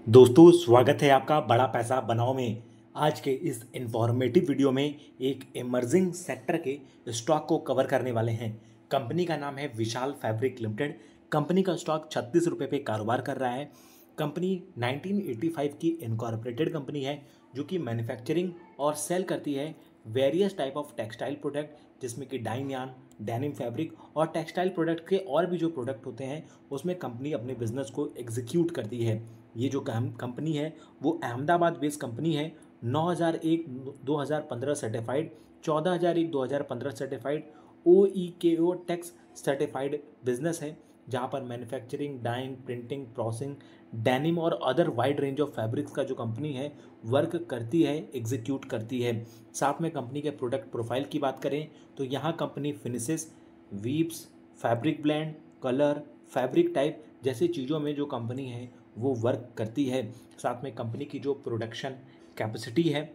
दोस्तों स्वागत है आपका बड़ा पैसा बनाओ में। आज के इस इंफॉर्मेटिव वीडियो में एक इमर्जिंग सेक्टर के स्टॉक को कवर करने वाले हैं। कंपनी का नाम है विशाल फैब्रिक लिमिटेड। कंपनी का स्टॉक 36 रुपये पे कारोबार कर रहा है। कंपनी 1985 की इनकॉर्पोरेटेड कंपनी है जो कि मैन्युफैक्चरिंग और सेल करती है various type of textile product, जिसमें कि डाइन यार्न, डेनिम फैब्रिक और टेक्सटाइल प्रोडक्ट के और भी जो प्रोडक्ट होते हैं उसमें कंपनी अपने बिजनेस को एग्जीक्यूट करती है। ये जो कंपनी है वो अहमदाबाद बेस्ड कंपनी है। 9001 2015 certified, 14001 2015 certified, OEKO tex certified business है, जहाँ पर manufacturing, dyeing, printing, processing, denim और other wide range of fabrics का जो कंपनी है वर्क करती है, एग्जीक्यूट करती है। साथ में कंपनी के प्रोडक्ट प्रोफाइल की बात करें तो यहाँ company finishes, weaves, fabric blend, colour, fabric type जैसी चीज़ों में जो कंपनी है वो वर्क करती है। साथ में कंपनी की जो प्रोडक्शन कैपेसिटी है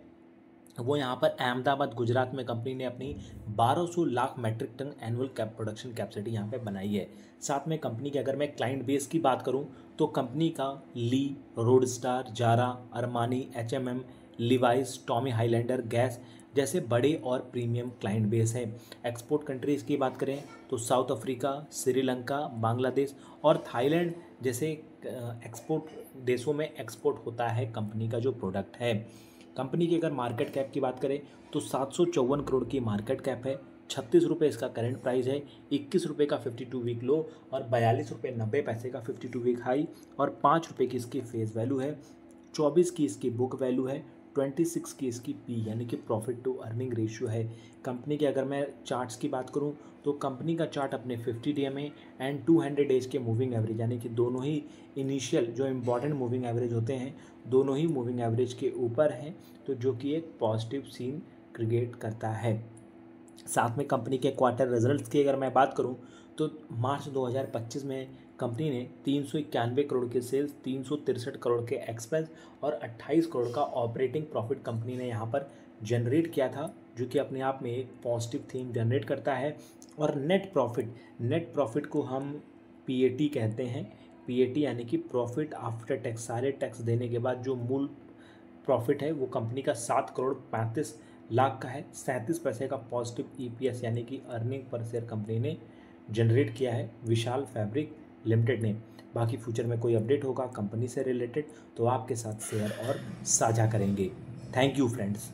वो यहाँ पर अहमदाबाद गुजरात में कंपनी ने अपनी 1200 lakh metric ton annual production capacity यहाँ पे बनाई है। साथ में कंपनी के अगर मैं क्लाइंट बेस की बात करूँ तो कंपनी का Lee, Roadster, Zara, Armani, H&M, Levi's, Tommy Highlander, Gas जैसे बड़े और प्रीमियम क्लाइंट बेस है। एक्सपोर्ट कंट्रीज़ की बात करें तो साउथ अफ्रीका, श्रीलंका, बांग्लादेश और थाईलैंड जैसे एक्सपोर्ट देशों में एक्सपोर्ट होता है कंपनी का जो प्रोडक्ट है। कंपनी की अगर मार्केट कैप की बात करें तो 754 करोड़ की मार्केट कैप है। 36 रुपये इसका करंट प्राइस है, 21 रुपये का 52 वीक लो और 42 रुपये 90 पैसे का 52 वीक हाई और 5 रुपये की इसकी फेस वैल्यू है। 24 की इसकी बुक वैल्यू है, 26 की इसकी पी यानी कि प्रॉफिट टू अर्निंग रेशियो है। कंपनी के अगर मैं चार्ट्स की बात करूं तो कंपनी का चार्ट अपने 50 DMA एंड 200 डेज के मूविंग एवरेज यानी कि दोनों ही इनिशियल जो इम्पॉर्टेंट मूविंग एवरेज होते हैं दोनों ही मूविंग एवरेज के ऊपर हैं, तो जो कि एक पॉजिटिव सीन क्रिएट करता है। साथ में कंपनी के क्वार्टर रिजल्ट्स की अगर मैं बात करूं तो मार्च 2025 में कंपनी ने 391 करोड़ के सेल्स, 363 करोड़ के एक्सपेंस और 28 करोड़ का ऑपरेटिंग प्रॉफिट कंपनी ने यहाँ पर जनरेट किया था, जो कि अपने आप में एक पॉजिटिव थीम जनरेट करता है। और नेट प्रॉफिट को हम PAT कहते हैं। PAT यानी कि प्रॉफिट आफ्टर टैक्स, सारे टैक्स देने के बाद जो मूल प्रॉफिट है वो कंपनी का 7 करोड़ 35 लाख का है। 37 पैसे का पॉजिटिव EPS यानी कि अर्निंग पर शेयर कंपनी ने जनरेट किया है विशाल फैब्रिक लिमिटेड ने। बाकी फ्यूचर में कोई अपडेट होगा कंपनी से रिलेटेड तो आपके साथ शेयर और साझा करेंगे। Thank you friends.